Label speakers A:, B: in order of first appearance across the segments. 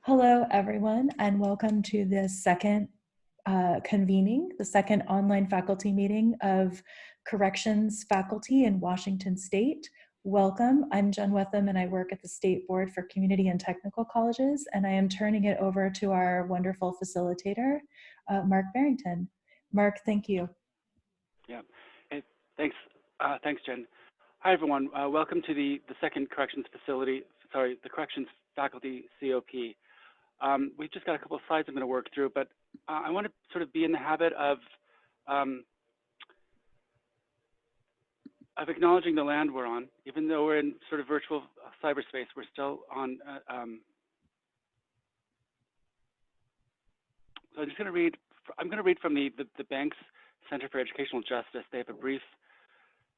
A: Hello, everyone, and welcome to the second convening, the second online faculty meeting of corrections faculty in Washington State. Welcome, I'm Jen Wetham and I work at the State Board for Community and Technical Colleges, and I am turning it over to our wonderful facilitator, Mark Barrington. Mark, thank you.
B: Yeah, hey, thanks, thanks, Jen. Hi, everyone. Welcome to the second corrections the corrections faculty COP. We've just got a couple of slides I'm going to work through, but I want to sort of be in the habit um, of acknowledging the land we're on. Even though we're in sort of virtual cyberspace, we're still on. So I'm just going to read. I'm going to read from the Banks Center for Educational Justice. They have a brief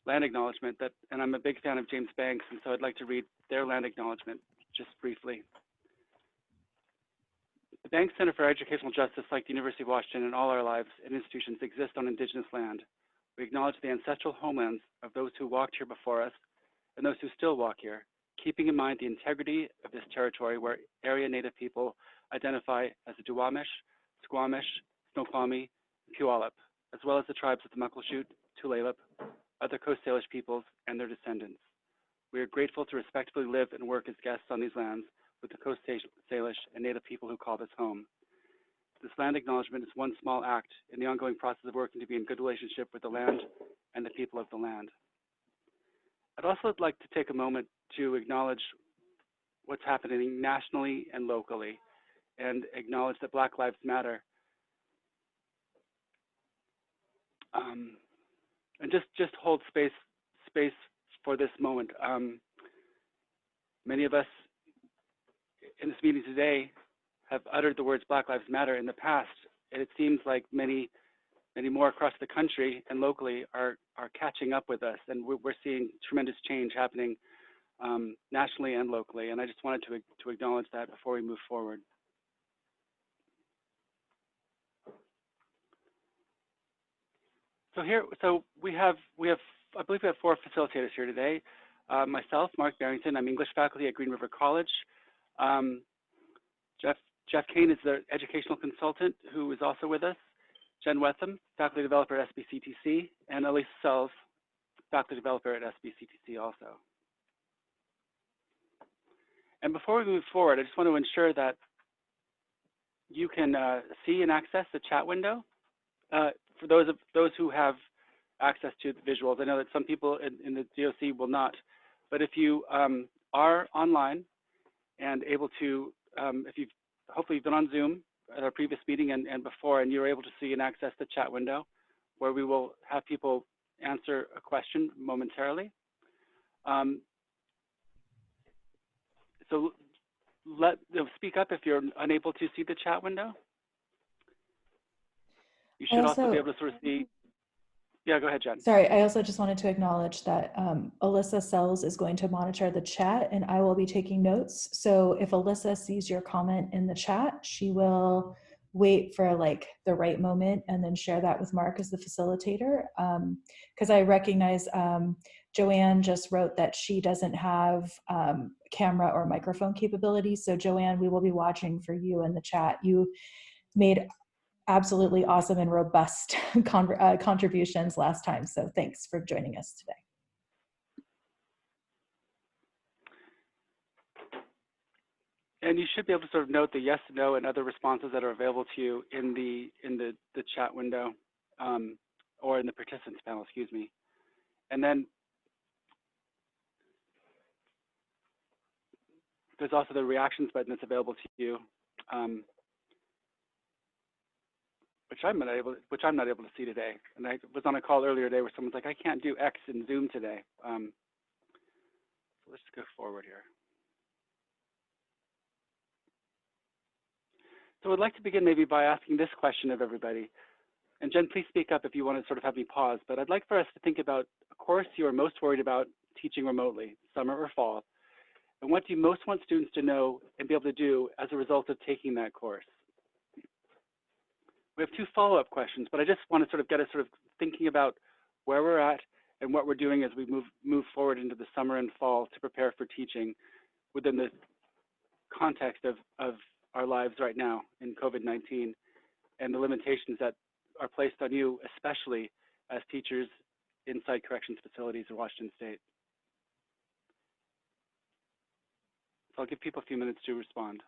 B: land acknowledgement and I'm a big fan of James Banks, and so I'd like to read their land acknowledgement just briefly. The Banks Center for Educational Justice, like the University of Washington and all our lives and institutions, exist on Indigenous land. We acknowledge the ancestral homelands of those who walked here before us and those who still walk here, keeping in mind the integrity of this territory where area Native people identify as the Duwamish, Squamish, Snoqualmie, and Puyallup, as well as the tribes of the Muckleshoot, Tulalip, other Coast Salish peoples, and their descendants. We are grateful to respectfully live and work as guests on these lands with the Coast Salish and Native people who call this home. This land acknowledgement is one small act in the ongoing process of working to be in good relationship with the land and the people of the land. I'd also like to take a moment to acknowledge what's happening nationally and locally, and acknowledge that Black Lives Matter. And just hold space for this moment. Many of us in this meeting today have uttered the words Black Lives Matter in the past, and it seems like many more across the country and locally are catching up with us, and we're seeing tremendous change happening nationally and locally, and I just wanted to acknowledge that before we move forward. So we have I believe we have 4 facilitators here today. Myself, Mark Barrington, I'm English faculty at Green River College. Jeff Kane is the educational consultant who is also with us. Jen Wetham, faculty developer at SBCTC, and Elise Sells, faculty developer at SBCTC also. And before we move forward, I just want to ensure that you can see and access the chat window. For those who have access to the visuals, I know that some people in the DOC will not, but if you are online and able to, hopefully you've been on Zoom at our previous meeting and before, and you're able to see and access the chat window where we will have people answer a question momentarily. So speak up if you're unable to see the chat window. You should also be able to sort of see. Yeah, go ahead, Jen.
A: Sorry, I also just wanted to acknowledge that Alyssa Sells is going to monitor the chat and I will be taking notes. So if Alyssa sees your comment in the chat, she will wait for like the right moment and then share that with Mark as the facilitator. Because I recognize Joanne just wrote that she doesn't have camera or microphone capabilities. So Joanne, we will be watching for you in the chat. You made absolutely awesome and robust contributions last time. So thanks for joining us today.
B: And you should be able to sort of note the yes, no, and other responses that are available to you in the chat window or in the participants panel, excuse me. And then there's also the reactions button that's available to you. Which I'm not able to see today. And I was on a call earlier today where someone's like, I can't do X in Zoom today. So let's go forward here. So I'd like to begin maybe by asking this question of everybody. And Jen, please speak up if you want to sort of have me pause, but I'd like for us to think about a course you are most worried about teaching remotely, summer or fall, and what do you most want students to know and be able to do as a result of taking that course? We have 2 follow-up questions, but I just want to sort of get us sort of thinking about where we're at and what we're doing as we move forward into the summer and fall to prepare for teaching within the context of our lives right now in COVID-19 and the limitations that are placed on you, especially as teachers inside corrections facilities in Washington State. So I'll give people a few minutes to respond.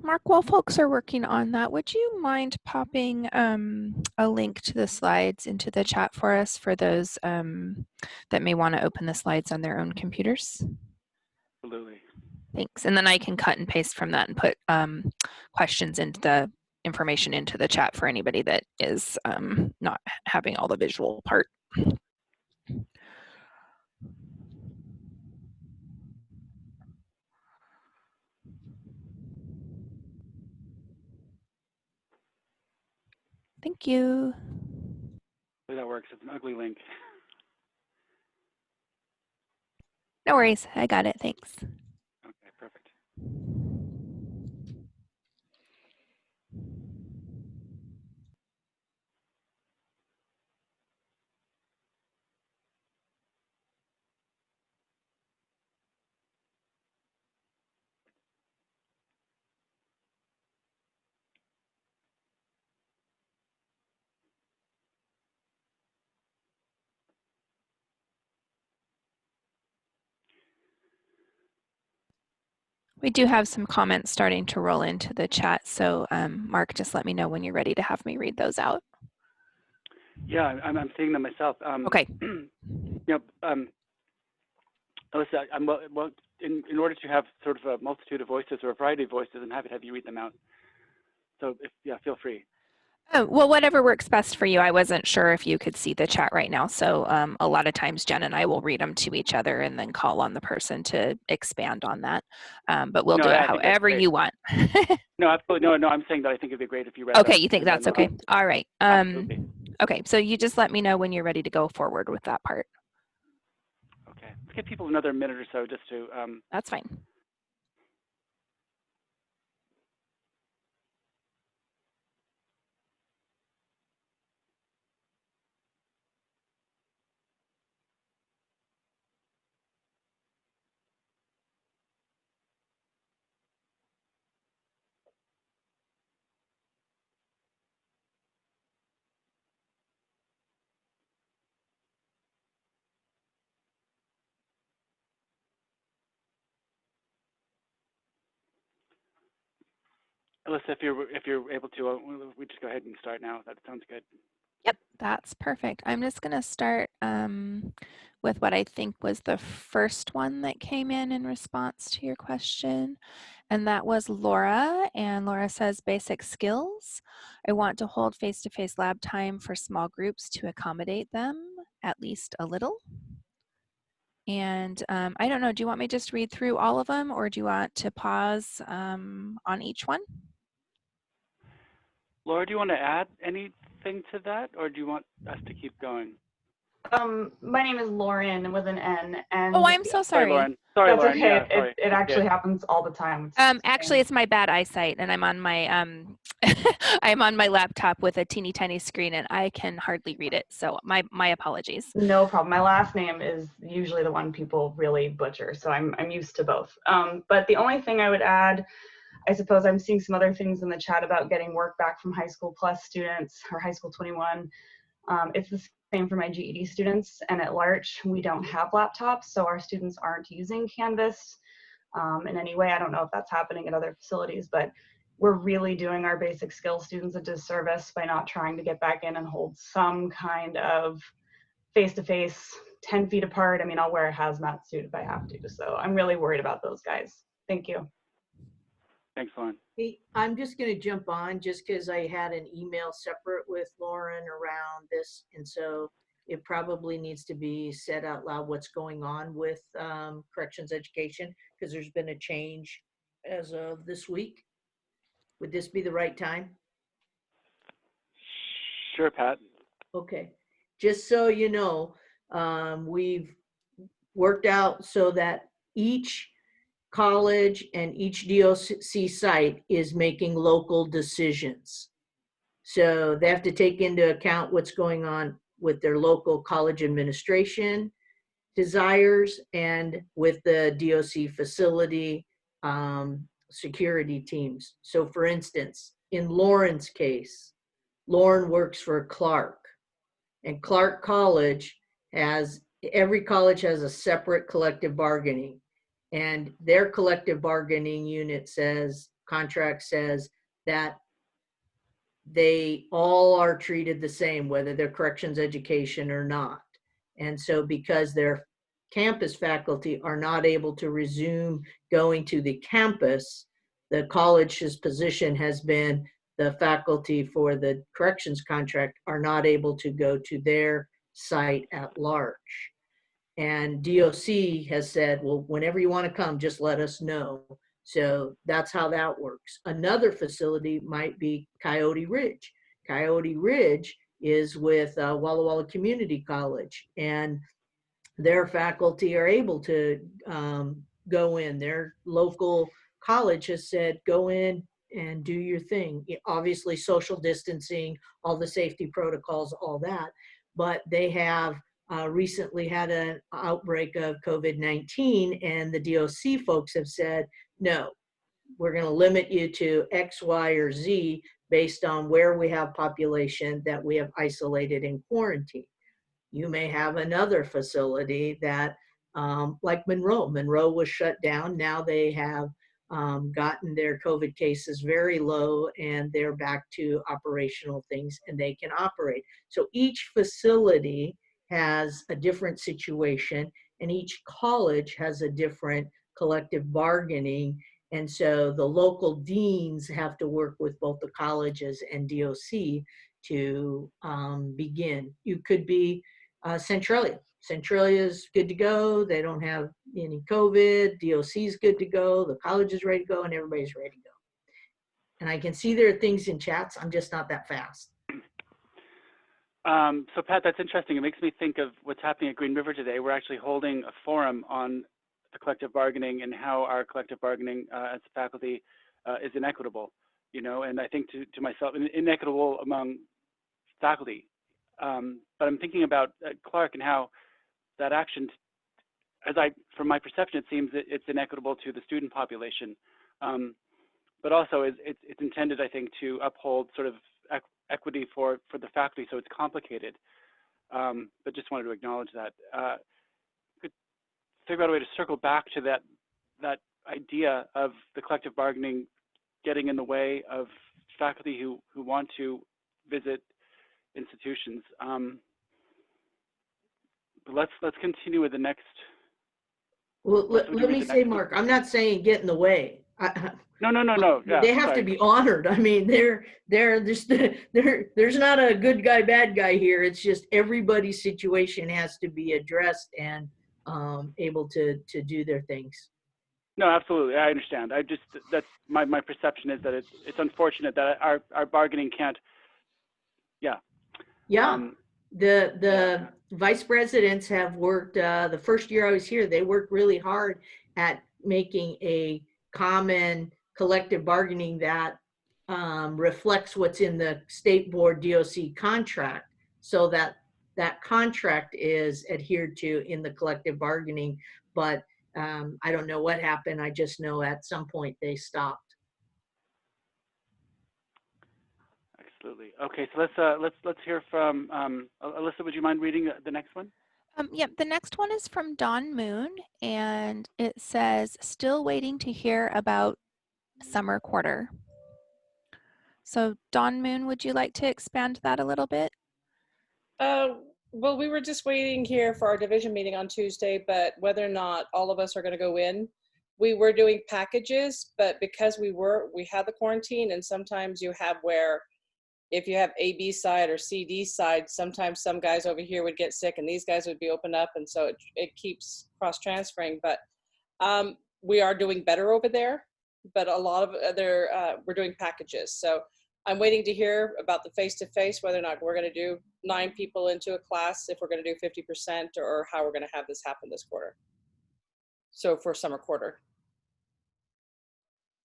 C: Mark, while folks are working on that, would you mind popping a link to the slides into the chat for us for those that may want to open the slides on their own computers?
B: Absolutely.
C: Thanks. And then I can cut and paste from that and put questions into the information into the chat for anybody that is not having all the visual part. Thank you.
B: Hopefully that works. It's an ugly link.
C: No worries. I got it. Thanks.
B: Okay, perfect.
C: We do have some comments starting to roll into the chat. So Mark, just let me know when you're ready to have me read those out.
B: Yeah, I'm seeing them myself.
C: Okay.
B: Alyssa, well, in order to have sort of a multitude of voices or a variety of voices, I'm happy to have you read them out. So yeah, feel free.
C: Oh, well, whatever works best for you. I wasn't sure if you could see the chat right now. So a lot of times Jen and I will read them to each other and then call on the person to expand on that. But we'll do it however you want.
B: No, absolutely. No, I'm saying that I think it'd be great if you read
C: Okay,
B: them,
C: you think that's okay? All right.
B: Absolutely.
C: Okay, so you just let me know when you're ready to go forward with that part.
B: Okay, let's give people another minute or so just to.
C: That's fine.
B: Alyssa, if you're able to, we just go ahead and start now. That sounds good.
C: Yep, that's perfect. I'm just going to start with what I think was the first one that came in response to your question. And that was Laura. And Laura says, basic skills. I want to hold face-to-face lab time for small groups to accommodate them, at least a little. And I don't know, do you want me to just read through all of them or do you want to pause on each one?
B: Laura, do you want to add anything to that, or do you want us to keep going?
D: My name is Lauren with an N. And
C: oh, I'm so sorry.
B: Lauren.
D: That's
B: Lauren.
D: okay.
B: Yeah, sorry.
D: It actually happens all the time.
C: Actually, it's my bad eyesight, and I'm on my I'm on my laptop with a teeny tiny screen, and I can hardly read it. So my apologies.
D: No problem. My last name is usually the one people really butcher, so I'm used to both. But the only thing I would add, I suppose I'm seeing some other things in the chat about getting work back from High School Plus students or High School 21. It's the same for my GED students, and at Larch we don't have laptops, so our students aren't using Canvas in any way. I don't know if that's happening at other facilities, but we're really doing our basic skills students a disservice by not trying to get back in and hold some kind of face-to-face 10 feet apart. I mean, I'll wear a hazmat suit if I have to, so I'm really worried about those guys. Thank you.
B: Thanks, Lauren.
E: Hey, I'm just going to jump on just because I had an email separate with Lauren around this. And so it probably needs to be said out loud what's going on with corrections education, because there's been a change as of this week. Would this be the right time?
B: Sure, Pat.
E: Okay. Just so you know, we've worked out so that each college and each DOC site is making local decisions. So they have to take into account what's going on with their local college administration desires and with the DOC facility security teams. So for instance, in Lauren's case, Lauren works for Clark, and Clark College every college has a separate collective bargaining, and their collective bargaining unit contract says that they all are treated the same, whether they're corrections education or not. And so because their campus faculty are not able to resume going to the campus, the college's position has been the faculty for the corrections contract are not able to go to their site at large. And DOC has said, well, whenever you want to come, just let us know. So that's how that works. Another facility might be Coyote Ridge. Coyote Ridge is with Walla Walla Community College, and their faculty are able to go in. Their local college has said, go in and do your thing. Obviously, social distancing, all the safety protocols, all that. But they have recently had an outbreak of COVID-19, and the DOC folks have said, no, we're going to limit you to X, Y, or Z based on where we have population that we have isolated in quarantine. You may have another facility that, like Monroe. Monroe was shut down. Now they have gotten their COVID cases very low, and they're back to operational things, and they can operate. So each facility has a different situation, and each college has a different collective bargaining. And so the local deans have to work with both the colleges and DOC to begin. You could be Centralia. Centralia is good to go. They don't have any COVID. DOC is good to go. The college is ready to go, and everybody's ready to go. And I can see there are things in chats. I'm just not that fast.
B: So Pat, that's interesting. It makes me think of what's happening at Green River today. We're actually holding a forum on the collective bargaining and how our collective bargaining as faculty is inequitable, you know, and I think to myself, inequitable among faculty. But I'm thinking about Clark and how that action, from my perception, it seems that it's inequitable to the student population. But also it's intended, I think, to uphold sort of equity for the faculty, so it's complicated. But just wanted to acknowledge that. Could figure out a way to circle back to that idea of the collective bargaining getting in the way of faculty who want to visit institutions. But let's continue with the next.
E: Well, let me say, Mark, I'm not saying get in the way.
B: No. Yeah,
E: they have to be honored. I mean, there's not a good guy, bad guy here. It's just everybody's situation has to be addressed and able to do their things.
B: No, absolutely. I understand. That's my perception is that it's unfortunate that our bargaining can't. Yeah.
E: Yeah. The vice presidents have worked, the first year I was here, they worked really hard at making a common collective bargaining that reflects what's in the state board DOC contract, so that contract is adhered to in the collective bargaining. But I don't know what happened. I just know at some point they stopped.
B: Absolutely. Okay, so let's hear from Alyssa. Would you mind reading the next one?
C: Yep, the next one is from Dawn Moon, and it says, still waiting to hear about summer quarter. So Dawn Moon, would you like to expand that a little bit?
F: Well, we were just waiting here for our division meeting on Tuesday, but whether or not all of us are going to go in. We were doing packages, but because we had the quarantine, and sometimes you have where if you have AB side or CD side, sometimes some guys over here would get sick and these guys would be open up, and so it keeps cross transferring. But we are doing better over there, but a lot of other we're doing packages. So I'm waiting to hear about the face-to-face, whether or not we're going to do 9 people into a class, if we're going to do 50%, or how we're going to have this happen this quarter. So for summer quarter.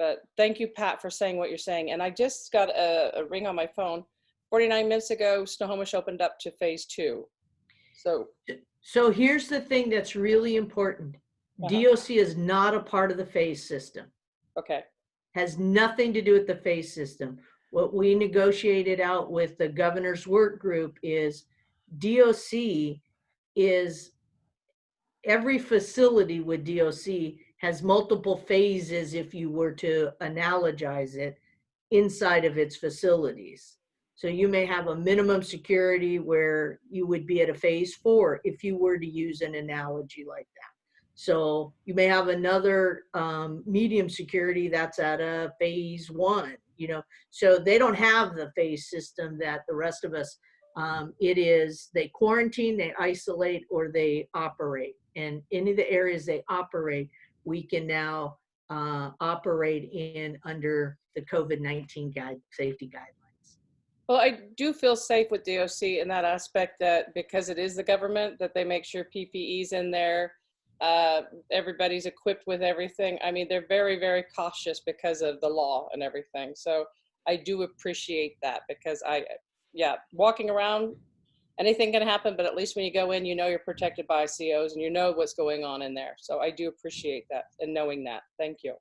F: But thank you, Pat, for saying what you're saying. And I just got a ring on my phone. 49 minutes ago, Snohomish opened up to phase 2.
E: So here's the thing that's really important.
F: Uh-huh.
E: DOC is not a part of the phase system.
F: Okay.
E: Has nothing to do with the phase system. What we negotiated out with the governor's work group is DOC is, every facility with DOC has multiple phases, if you were to analogize it, inside of its facilities. So you may have a minimum security where you would be at a phase 4 if you were to use an analogy like that. So you may have another medium security that's at a phase 1, you know. So they don't have the phase system that the rest of us, it is they quarantine, they isolate, or they operate. And any of the areas they operate, we can now operate in under the COVID-19 safety guidelines.
F: Well, I do feel safe with DOC in that aspect, that because it is the government, that they make sure PPE's in there. Everybody's equipped with everything. I mean, they're very, very cautious because of the law and everything. So I do appreciate that, because walking around, anything can happen, but at least when you go in, you know you're protected by COs and you know what's going on in there. So I do appreciate that and knowing that. Thank you.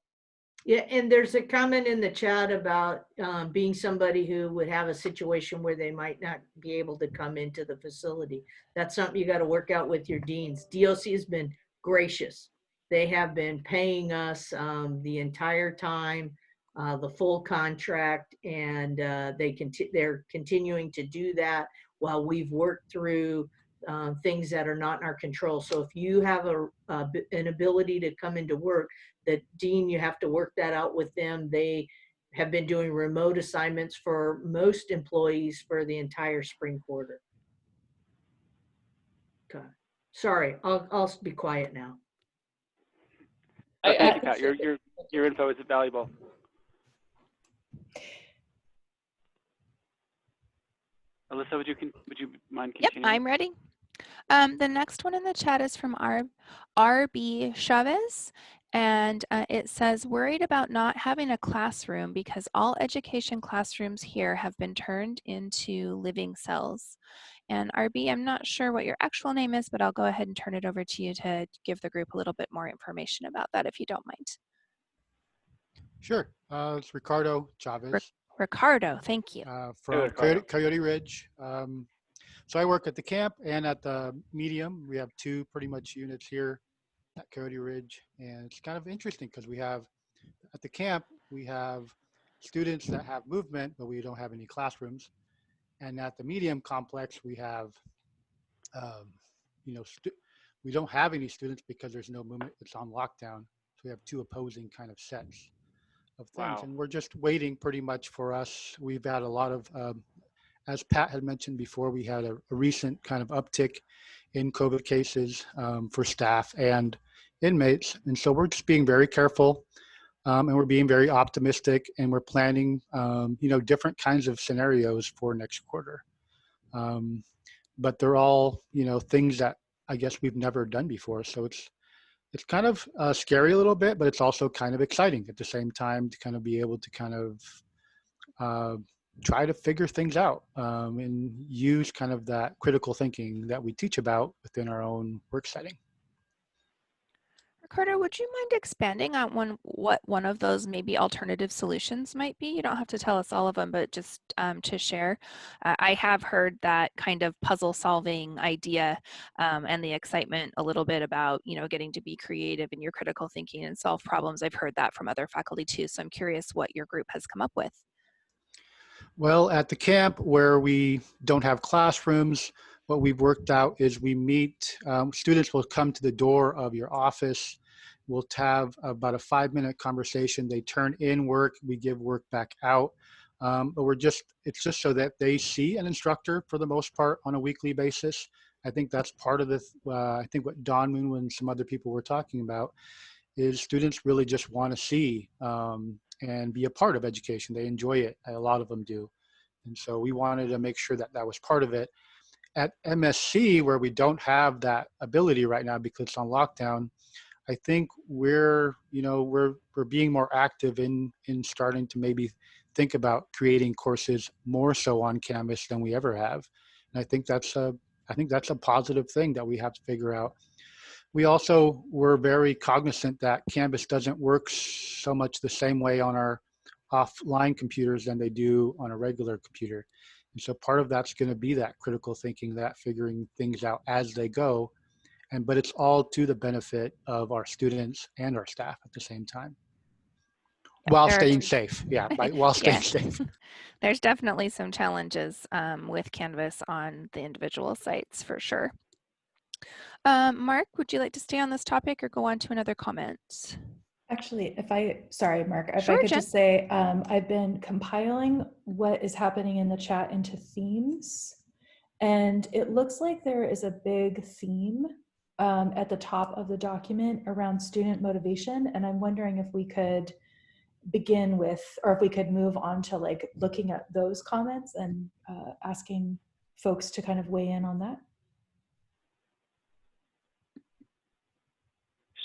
E: Yeah, and there's a comment in the chat about being somebody who would have a situation where they might not be able to come into the facility. That's something you got to work out with your deans. DOC has been gracious. They have been paying us the entire time, the full contract, and they're continuing to do that while we've worked through things that are not in our control. So if you have an ability to come into work, the dean, you have to work that out with them. They have been doing remote assignments for most employees for the entire spring quarter. Okay. Sorry, I'll be quiet now.
B: Thank you, Pat. Your info is valuable. Alyssa, would you mind continuing?
C: Yep, I'm ready. The next one in the chat is from RB Chavez, and it says, worried about not having a classroom because all education classrooms here have been turned into living cells. And RB, I'm not sure what your actual name is, but I'll go ahead and turn it over to you to give the group a little bit more information about that, if you don't mind.
G: Sure. It's Ricardo Chavez.
C: Ricardo, thank you.
G: From Coyote Ridge. So I work at the camp and at the medium. We have 2 pretty much units here at Coyote Ridge. And it's kind of interesting because we have, at the camp, we have students that have movement, but we don't have any classrooms. And at the medium complex, we have, we don't have any students because there's no movement. It's on lockdown. So we have 2 opposing kind of sets of things.
B: Wow.
G: And we're just waiting pretty much for us. We've had a lot of, as Pat had mentioned before, we had a recent kind of uptick in COVID cases for staff and inmates. And so we're just being very careful and we're being very optimistic, and we're planning, different kinds of scenarios for next quarter. But they're all, things that I guess we've never done before. So it's kind of scary a little bit, but it's also kind of exciting at the same time to kind of be able to kind of try to figure things out and use kind of that critical thinking that we teach about within our own work setting.
C: Ricardo, would you mind expanding on what one of those maybe alternative solutions might be? You don't have to tell us all of them, but just to share. I have heard that kind of puzzle solving idea and the excitement a little bit about, getting to be creative in your critical thinking and solve problems. I've heard that from other faculty too. So I'm curious what your group has come up with.
G: Well, at the camp where we don't have classrooms, what we've worked out is we meet, students will come to the door of your office. We'll have about a 5-minute conversation. They turn in work, we give work back out. But it's just so that they see an instructor for the most part on a weekly basis. I think that's part of I think what Don Moon and some other people were talking about is students really just want to see and be a part of education. They enjoy it. A lot of them do. And so we wanted to make sure that that was part of it. At MSC, where we don't have that ability right now because it's on lockdown, I think we're being more active in starting to maybe think about creating courses more so on Canvas than we ever have. And I think that's a positive thing that we have to figure out. We also were very cognizant that Canvas doesn't work so much the same way on our offline computers than they do on a regular computer. And so part of that's going to be that critical thinking, that figuring things out as they go. But it's all to the benefit of our students and our staff at the same time. While
C: There are-
G: staying safe. While staying
C: Yes.
G: safe.
C: There's definitely some challenges with Canvas on the individual sites for sure. Mark, would you like to stay on this topic or go on to another comment?
A: Actually, sorry, Mark, if I
C: Sure,
A: could
C: Jen.
A: just say, I've been compiling what is happening in the chat into themes, and it looks like there is a big theme at the top of the document around student motivation, and I'm wondering if we could begin with, or if we could move on to like looking at those comments and asking folks to kind of weigh in on that.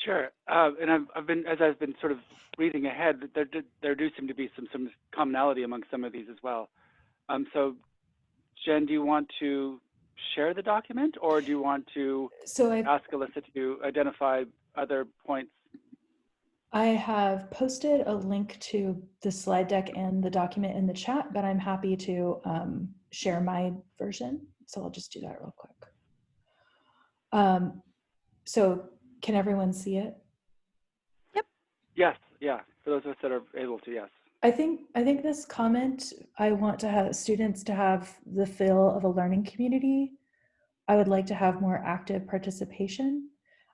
B: Sure. And as I've been sort of reading ahead, there do seem to be some commonality among some of these as well. So Jen, do you want to share the document, or do you want to ask Alyssa to identify other points?
A: I have posted a link to the slide deck and the document in the chat, but I'm happy to share my version. So I'll just do that real quick. So can everyone see it?
C: Yep.
B: Yes, yeah. For those of us that are able to, yes.
A: I think this comment, I want to have students to have the feel of a learning community. I would like to have more active participation.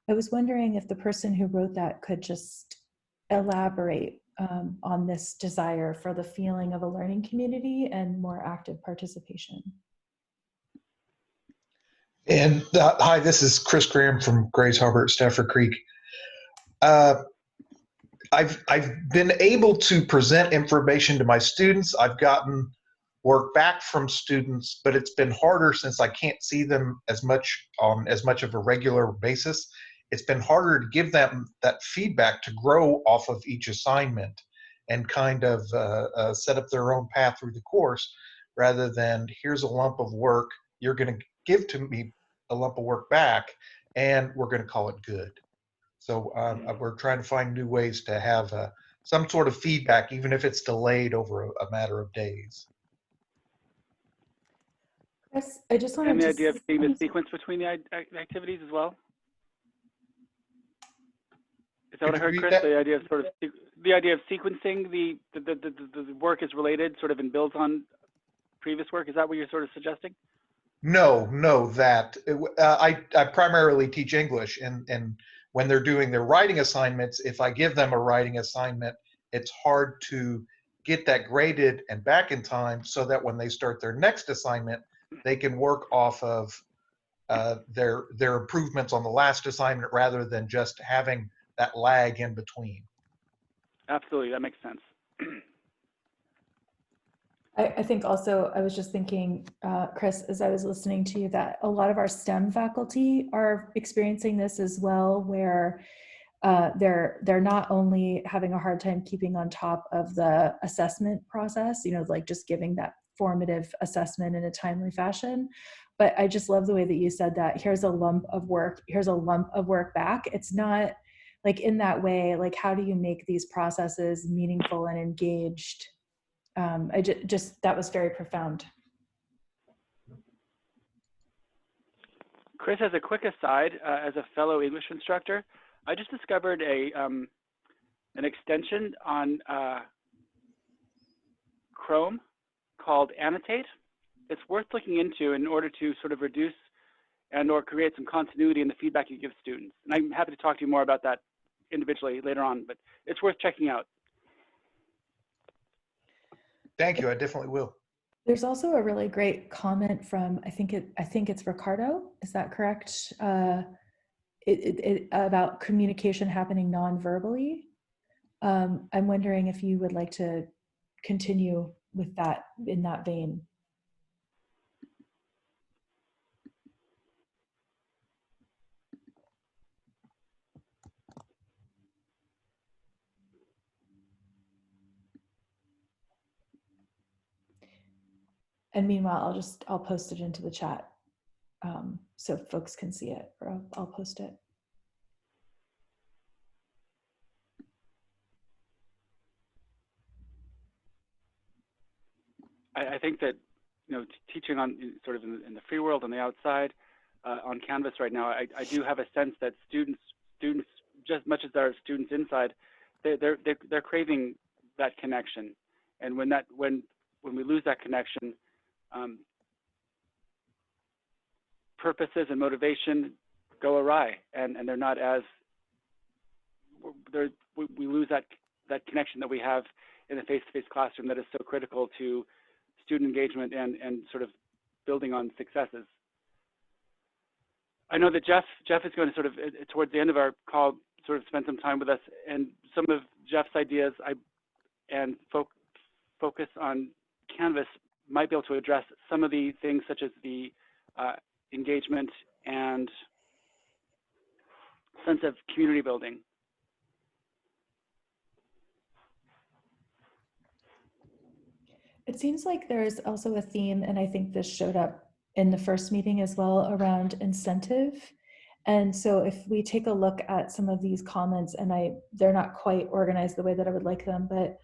A: I was wondering if the person who wrote that could just elaborate on this desire for the feeling of a learning community and more active participation.
H: And hi, this is Chris Graham from Grays Harbor at Stafford Creek. I've been able to present information to my students. I've gotten work back from students, but it's been harder since I can't see them as much on as much of a regular basis. It's been harder to give them that feedback to grow off of each assignment and kind of set up their own path through the course, rather than here's a lump of work, you're going to give to me a lump of work back, and we're going to call it good. So we're trying to find new ways to have some sort of feedback, even if it's delayed over a matter of days.
A: Chris, I just wanted
B: and the
A: to
B: idea of seeing the sequence between the activities as well. Is that what I heard, Chris? The idea of sequencing the work is related, sort of, and builds on previous work. Is that what you're sort of suggesting?
H: No, that I primarily teach English, and when they're doing their writing assignments, if I give them a writing assignment, it's hard to get that graded and back in time so that when they start their next assignment, they can work off of their improvements on the last assignment rather than just having that lag in between.
B: Absolutely, that makes sense.
A: I think also, I was just thinking, Chris, as I was listening to you, that a lot of our STEM faculty are experiencing this as well, where they're not only having a hard time keeping on top of the assessment process, like just giving that formative assessment in a timely fashion, but I just love the way that you said that here's a lump of work back. It's not like in that way, like how do you make these processes meaningful and engaged? I just that was very profound.
B: Chris, as a quick aside, as a fellow English instructor, I just discovered an extension on Chrome called Annotate. It's worth looking into in order to sort of reduce and/or create some continuity in the feedback you give students. And I'm happy to talk to you more about that individually later on, but it's worth checking out.
H: Thank you. I definitely will.
A: There's also a really great comment from, I think it's Ricardo. Is that correct? About communication happening non-verbally. I'm wondering if you would like to continue with that in that vein. And meanwhile, I'll post it into the chat so folks can see it, or I'll post it.
B: I think that, you know, teaching on sort of in the free world on the outside on Canvas right now, I do have a sense that students just much as there are students inside, they're craving that connection, and when we lose that connection, purposes and motivation go awry, and they're not as we lose that connection that we have in the face-to-face classroom that is so critical to student engagement and sort of building on successes. I know that Jeff is going to sort of, towards the end of our call, sort of spend some time with us, and some of Jeff's ideas and focus on Canvas might be able to address some of the things such as the engagement and sense of community building.
A: It seems like there's also a theme, and I think this showed up in the first meeting as well, around incentive. And so if we take a look at some of these comments, and they're not quite organized the way that I would like them, but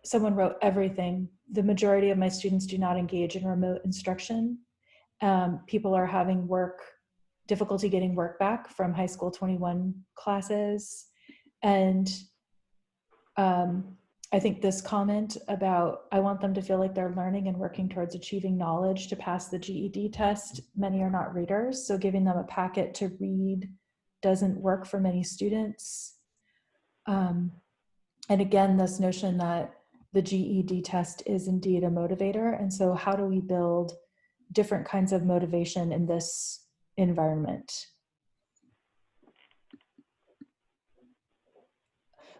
A: someone wrote everything. The majority of my students do not engage in remote instruction. People are having difficulty getting work back from high school 21 classes. And I think this comment about, I want them to feel like they're learning and working towards achieving knowledge to pass the GED test. Many are not readers, so giving them a packet to read doesn't work for many students. And again, this notion that the GED test is indeed a motivator. And so how do we build different kinds of motivation in this environment?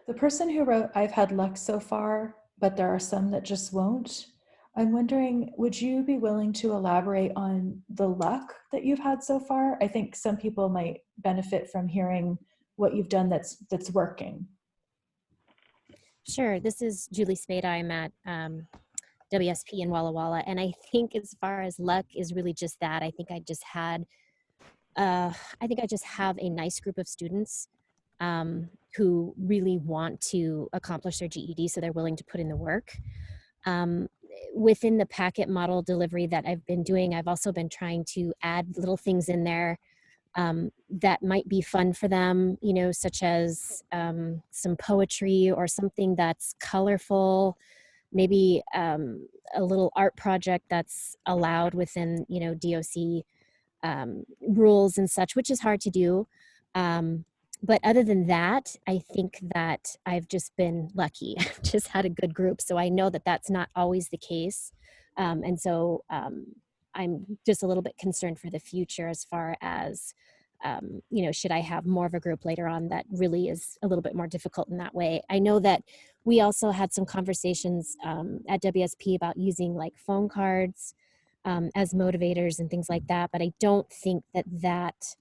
A: The person who wrote, I've had luck so far, but there are some that just won't. I'm wondering, would you be willing to elaborate on the luck that you've had so far? I think some people might benefit from hearing what you've done that's working.
I: Sure, this is Julie Spada. I'm at WSP in Walla Walla. And I think as far as luck is really just that. I think I just have a nice group of students who really want to accomplish their GED, so they're willing to put in the work. Within the packet model delivery that I've been doing, I've also been trying to add little things in there that might be fun for them, you know, such as some poetry or something that's colorful, maybe a little art project that's allowed within, you know, DOC rules and such, which is hard to do. But other than that, I think that I've just been lucky. I've just had a good group. So I know that that's not always the case. And so I'm just a little bit concerned for the future as far as, you know, should I have more of a group later on that really is a little bit more difficult in that way. I know that we also had some conversations at WSP about using like phone cards as motivators and things like that. But I don't think that that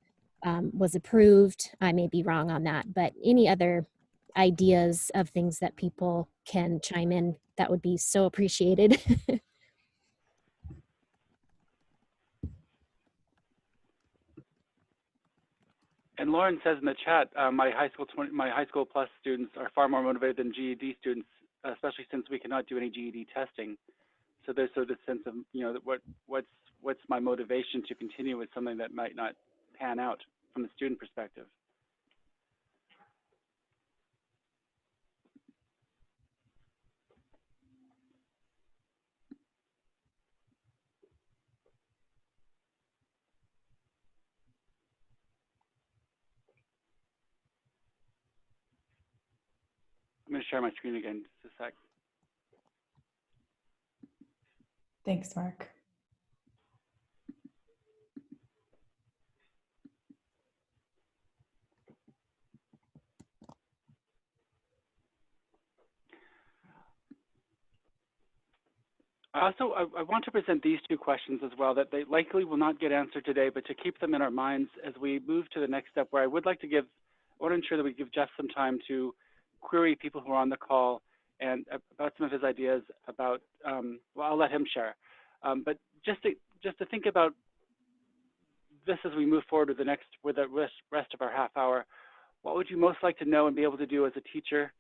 I: was approved. I may be wrong on that, but any other ideas of things that people can chime in, that would be so appreciated.
B: And Lauren says in the chat, my high school plus students are far more motivated than GED students, especially since we cannot do any GED testing. So there's sort of this sense of, you know, what's my motivation to continue with something that might not pan out from the student perspective. I'm going to share my screen again, just a sec.
A: Thanks, Mark.
B: I want to present these two questions as well that they likely will not get answered today, but to keep them in our minds as we move to the next step, where I want to ensure that we give Jeff some time to query people who are on the call and about some of his ideas about, well, I'll let him share. But just to think about this as we move forward with the rest of our half hour, what would you most like to know and be able to do as a teacher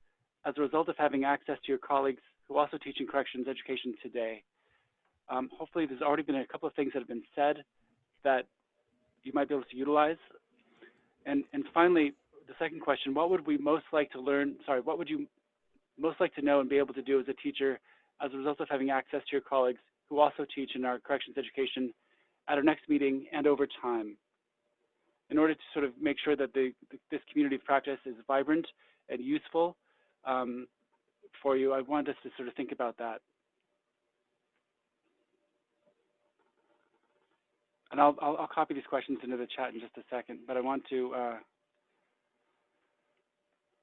B: as a result of having access to your colleagues who also teach in corrections education today? Hopefully there's already been a couple of things that have been said that you might be able to utilize. And finally, the second question, what would we most like to learn, what would you most like to know and be able to do as a teacher as a result of having access to your colleagues who also teach in our corrections education at our next meeting and over time, in order to sort of make sure that this community of practice is vibrant and useful for you? I wanted us to sort of think about that. And I'll copy these questions into the chat in just a second, but I want to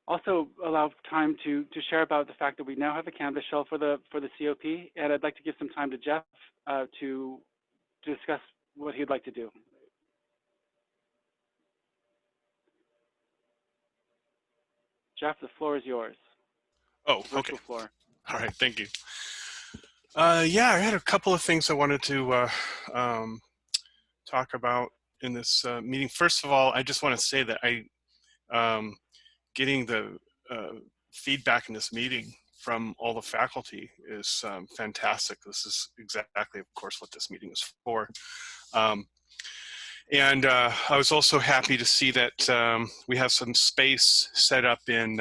B: also allow time to share about the fact that we now have a Canvas shell for the COP, and I'd like to give some time to Jeff to discuss what he'd like to do. Jeff, the floor is yours.
J: Oh, okay. Floor. All right, thank you. Yeah, I had a couple of things I wanted to talk about in this meeting. First of all, I just want to say that getting the feedback in this meeting from all the faculty is fantastic. This is exactly, of course, what this meeting is for. And I was also happy to see that we have some space set up in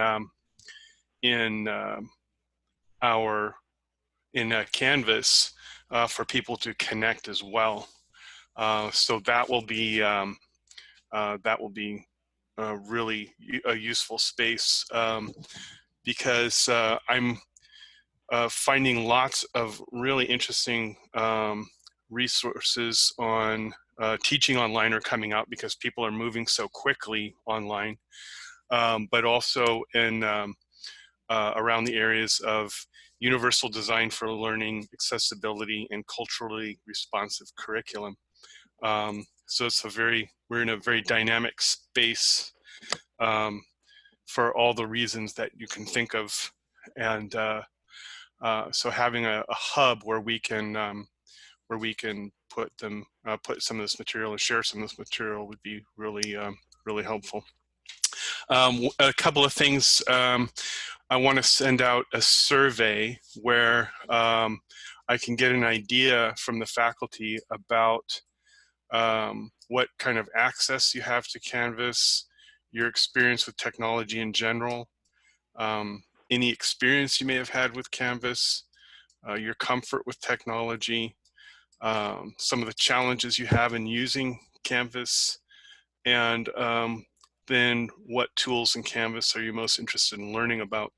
J: Canvas for people to connect as well. So that will be really a useful space because I'm finding lots of really interesting resources on teaching online are coming out because people are moving so quickly online, but also in around the areas of universal design for learning, accessibility, and culturally responsive curriculum. So it's we're in a very dynamic space for all the reasons that you can think of. And so having a hub where we can put some of this material and share some of this material would be really, really helpful. A couple of things. I want to send out a survey where I can get an idea from the faculty about what kind of access you have to Canvas, your experience with technology in general, any experience you may have had with Canvas, your comfort with technology, some of the challenges you have in using Canvas, and then what tools in Canvas are you most interested in learning about.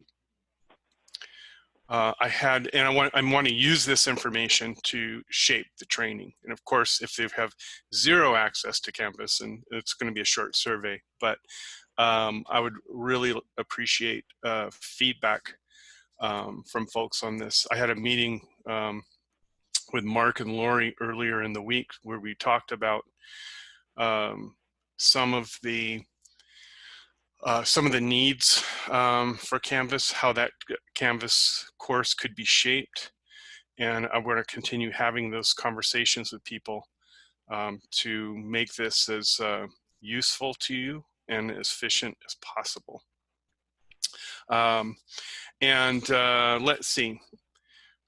J: I want to use this information to shape the training. And of course, if they have zero access to Canvas, and it's going to be a short survey, but I would really appreciate feedback from folks on this. I had a meeting with Mark and Lori earlier in the week where we talked about some of the needs for Canvas, how that Canvas course could be shaped. And I'm going to continue having those conversations with people to make this as useful to you and as efficient as possible. Let's see.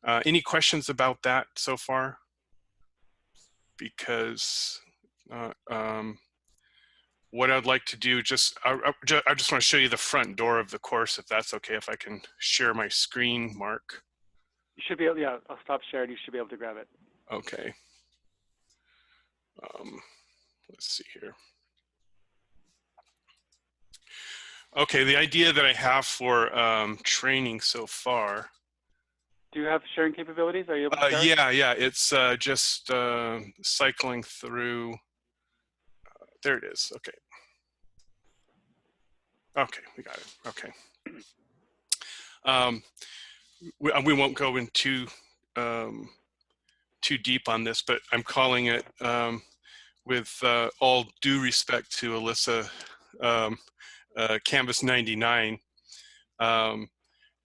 J: Any questions about that so far? Because what I'd like to do, I just want to show you the front door of the course, if that's okay, if I can share my screen, Mark.
B: You should be able, yeah, I'll stop sharing. You should be able to grab it.
J: Okay. Let's see here. Okay, the idea that I have for training so far.
B: Do you have sharing capabilities? Are you able to start?
J: Yeah, it's just cycling through. There it is, okay. Okay, we got it, okay. We won't go into too deep on this, but I'm calling it, with all due respect to Alyssa, Canvas 99.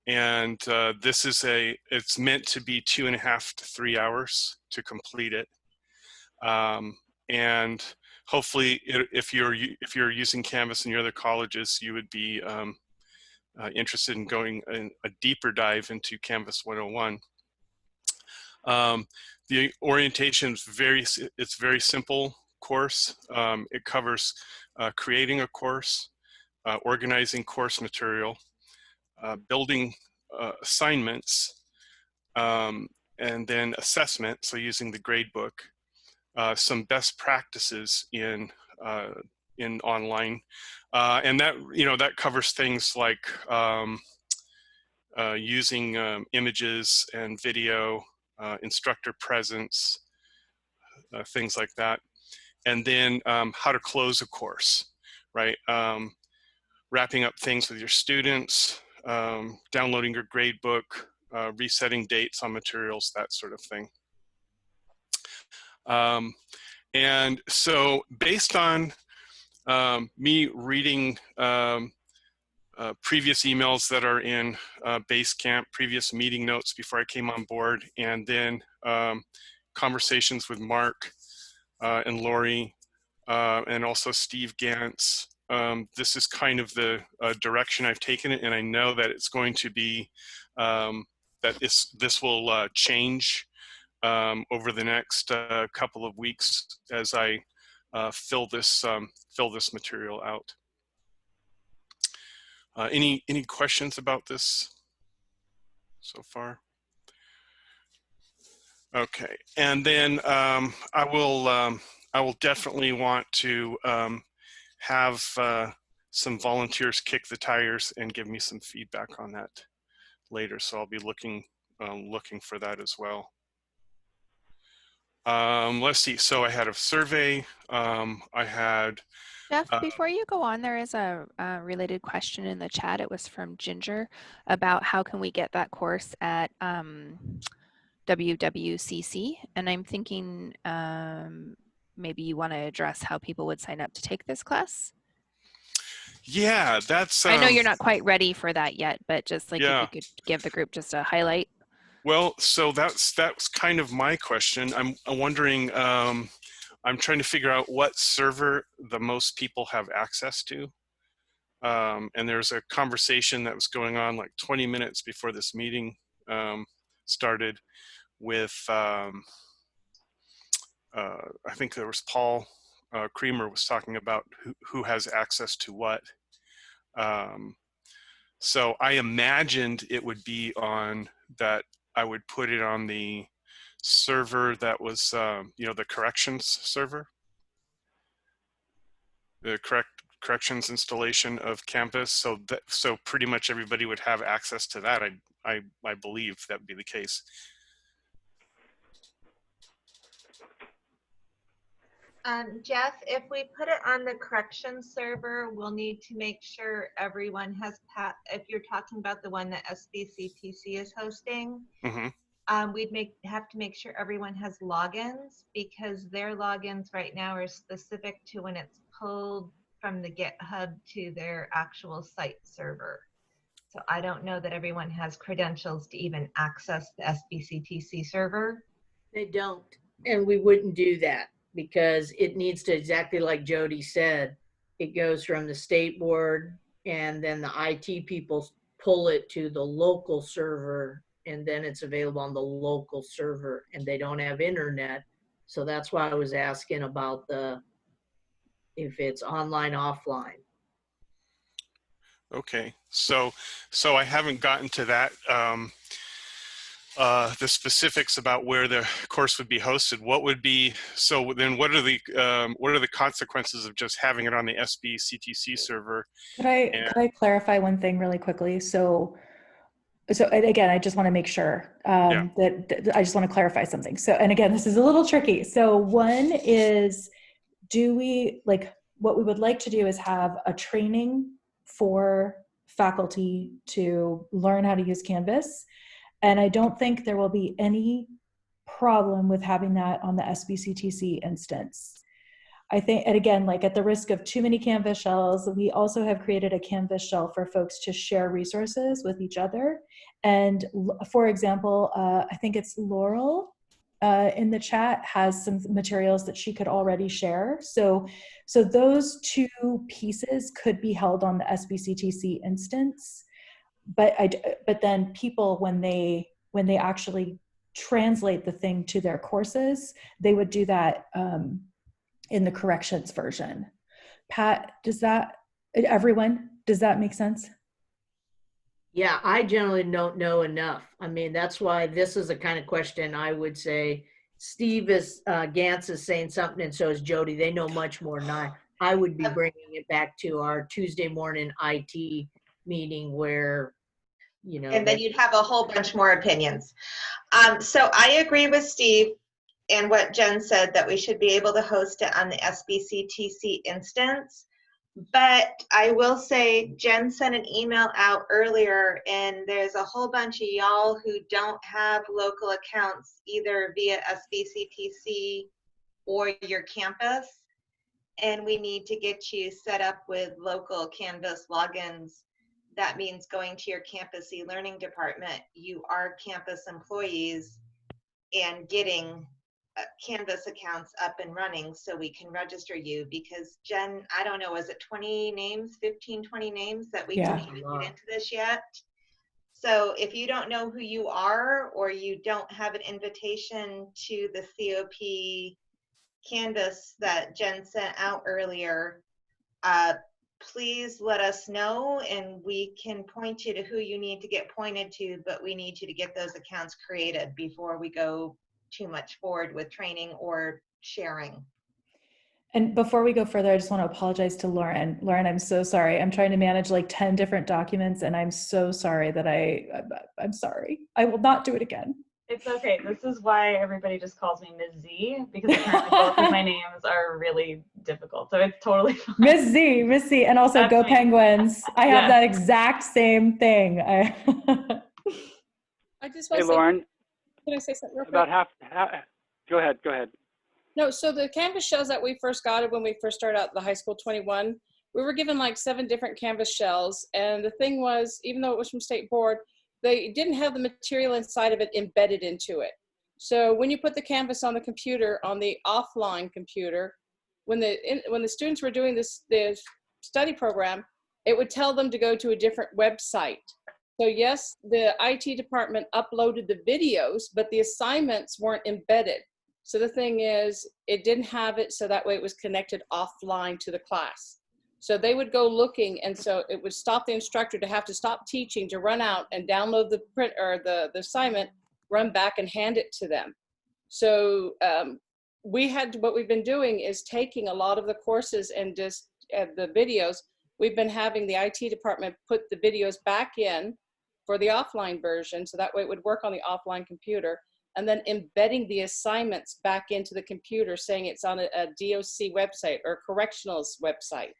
J: And it's meant to be 2.5 to 3 hours to complete it. And hopefully, if you're using Canvas in your other colleges, you would be interested in going a deeper dive into Canvas 101. The orientation is very simple course. It covers creating a course, organizing course material, building assignments, and then assessment, so using the gradebook, some best practices in online, and that covers things like using images and video, instructor presence, things like that, and then how to close a course, right? Wrapping up things with your students, downloading your gradebook, resetting dates on materials, that sort of thing. And so based on me reading previous emails that are in Basecamp, previous meeting notes before I came on board, and then conversations with Mark and Lori, and also Steve Gantz, this is kind of the direction I've taken it, and I know that it's going to be, that this will change over the next couple of weeks as I fill this material out. Any questions about this so far? Okay, and then I will definitely want to have some volunteers kick the tires and give me some feedback on that later. So I'll be looking for that as well. Let's see. So I had a survey. I had.
C: Jeff, before you go on, there is a related question in the chat. It was from Ginger about how can we get that course at WWCC, and I'm thinking maybe you want to address how people would sign up to take this class.
J: Yeah, that's.
C: I know you're not quite ready for that yet, but just like
J: yeah.
C: if you could give the group just a highlight.
J: Well, so that's kind of my question. I'm wondering. I'm trying to figure out what server the most people have access to. And there's a conversation that was going on like 20 minutes before this meeting started with, I think there was Paul Creamer was talking about who has access to what. So I imagined it would be on that, I would put it on the server that was, the corrections server, the corrections installation of Canvas. So pretty much everybody would have access to that. I believe that would be the case.
K: Jeff, if we put it on the corrections server, we'll need to make sure everyone has, if you're talking about the one that SBCTC is hosting, we'd have to make sure everyone has logins, because their logins right now are specific to when it's pulled from the GitHub to their actual site server. So I don't know that everyone has credentials to even access the SBCTC server.
E: They don't, and we wouldn't do that because it needs to, exactly like Jody said, it goes from the state board and then the IT people pull it to the local server, and then it's available on the local server, and they don't have internet. So that's why I was asking about if it's online, offline.
J: Okay, so I haven't gotten to that, the specifics about where the course would be hosted. What would be, so then what are the consequences of just having it on the SBCTC server?
A: Could I clarify one thing really quickly? So and again, I just want to make sure that I just want to clarify something. So, and again, this is a little tricky. So one is, what we would like to do is have a training for faculty to learn how to use Canvas. And I don't think there will be any problem with having that on the SBCTC instance. I think, and again, like at the risk of too many Canvas shells, we also have created a Canvas shell for folks to share resources with each other. And for example, I think it's Laurel in the chat has some materials that she could already share. So those two pieces could be held on the SBCTC instance, but then people, when they actually translate the thing to their courses, they would do that in the corrections version. Pat, does that make sense?
E: Yeah, I generally don't know enough. I mean, that's why this is the kind of question I would say. Steve is, Gantz is saying something, and so is Jody. They know much more than I. I would be bringing it back to our Tuesday morning IT meeting where, you know.
K: And then you'd have a whole bunch more opinions. So I agree with Steve and what Jen said, that we should be able to host it on the SBCTC instance. But I will say, Jen sent an email out earlier, and there's a whole bunch of y'all who don't have local accounts either via SBCTC or your campus. And we need to get you set up with local Canvas logins. That means going to your campus e-learning department. You are campus employees, and getting Canvas accounts up and running so we can register you, because Jen, I don't know, is it 20 names, 15, 20 names that we can't even get into this yet? So if you don't know who you are, or you don't have an invitation to the COP Canvas that Jen sent out earlier, please let us know, and we can point you to who you need to get pointed to, but we need you to get those accounts created before we go too much forward with training or sharing.
A: And before we go further, I just want to apologize to Lauren. Lauren, I'm so sorry. I'm trying to manage like 10 different documents, and I'm so sorry that I'm sorry. I will not do it again.
D: It's okay. This is why everybody just calls me Ms. Z, because apparently both of my names are really difficult. So it's totally fine.
A: Miss Z, and also
D: That's
A: Go
D: me.
A: Penguins. I have
D: Yes.
A: that exact same thing.
F: I just want
B: Hey,
F: to say,
B: Lauren,
F: can I say something real quick?
B: about half, go ahead.
F: No, so the Canvas shells that we first got when we first started out the high school 21, we were given like 7 different Canvas shells. And the thing was, even though it was from state board, they didn't have the material inside of it embedded into it. So when you put the Canvas on the computer, on the offline computer, when the students were doing this study program, it would tell them to go to a different website. So yes, the IT department uploaded the videos, but the assignments weren't embedded. So the thing is, it didn't have it, so that way it was connected offline to the class. So they would go looking, and so it would stop the instructor to have to stop teaching, to run out and download the print or the assignment, run back and hand it to them. So what we've been doing is taking a lot of the courses and just the videos. We've been having the IT department put the videos back in for the offline version, so that way it would work on the offline computer, and then embedding the assignments back into the computer, saying it's on a DOC website or correctionals website.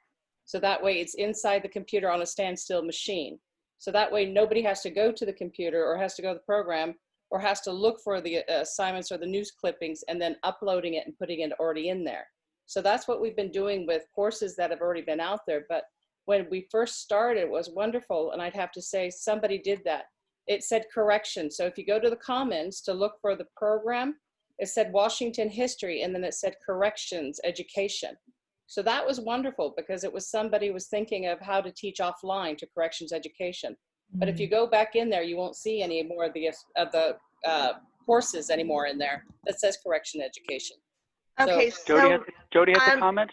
F: So that way it's inside the computer on a standstill machine. So that way nobody has to go to the computer or has to go to the program or has to look for the assignments or the news clippings and then uploading it and putting it already in there. So that's what we've been doing with courses that have already been out there. But when we first started, it was wonderful. And I'd have to say somebody did that. It said correction. So if you go to the comments to look for the program, it said Washington history, and then it said corrections education. So that was wonderful because it was somebody was thinking of how to teach offline to corrections education. But if you go back in there, you won't see any more of the courses anymore in there that says correction education.
K: Okay,
B: so Jody has a comment.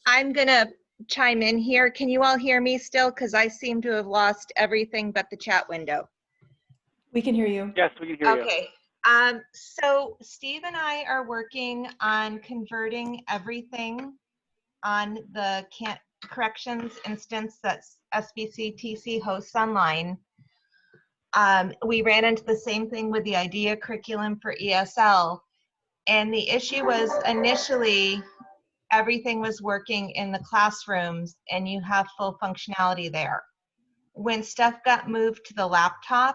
K: I'm gonna chime in here. Can you all hear me still? Because I seem to have lost everything but the chat window.
A: We can hear you.
B: Yes, we can hear you.
K: Okay. So Steve and I are working on converting everything on the corrections instance that SBCTC hosts online. We ran into the same thing with the IDEA curriculum for ESL. And the issue was initially everything was working in the classrooms and you have full functionality there. When stuff got moved to the laptops,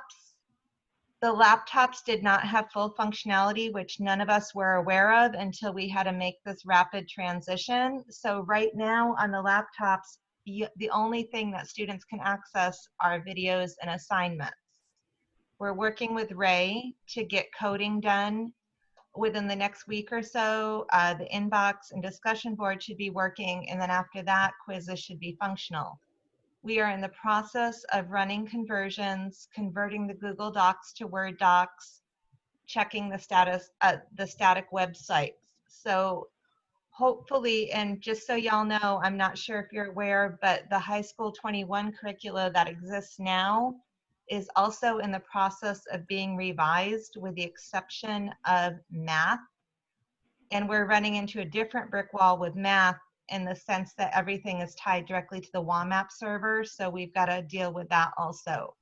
K: The laptops did not have full functionality, which none of us were aware of until we had to make this rapid transition. So right now on the laptops, the only thing that students can access are videos and assignments. We're working with Ray to get coding done within the next week or so. The inbox and discussion board should be working, and then after that, quizzes should be functional. We are in the process of running conversions, converting the Google Docs to Word docs, checking the status, the static websites. So hopefully, and just so y'all know, I'm not sure if you're aware, but the High School 21 curricula that exists now is also in the process of being revised with the exception of math. And we're running into a different brick wall with math in the sense that everything is tied directly to the WAMAP server. So we've got to deal with that also.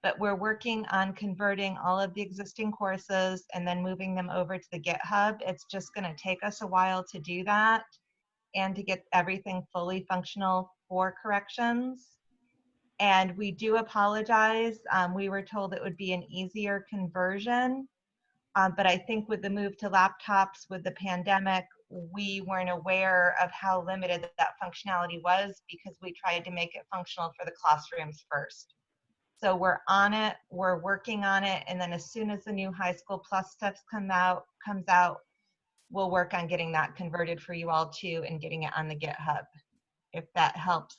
K: But we're working on converting all of the existing courses and then moving them over to the GitHub. It's just going to take us a while to do that and to get everything fully functional for corrections. And we do apologize. We were told it would be an easier conversion. But I think with the move to laptops with the pandemic, we weren't aware of how limited that functionality was because we tried to make it functional for the classrooms first. So we're on it, we're working on it, and then as soon as the new High School Plus stuff comes out, we'll work on getting that converted for you all too and getting it on the GitHub, if that helps.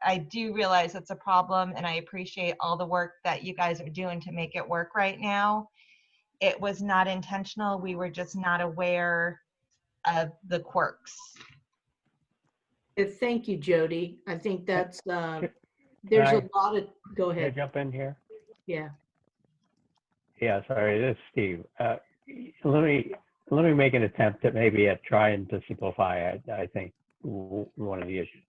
K: I do realize it's a problem, and I appreciate all the work that you guys are doing to make it work right now. It was not intentional. We were just not aware of the quirks.
E: Thank you, Jody. I think that's, there's a lot of, go
L: Can I
E: ahead.
L: jump in here?
E: Yeah.
L: Yeah, sorry, this is Steve. Let me make an attempt at trying to simplify, I think, one of the issues.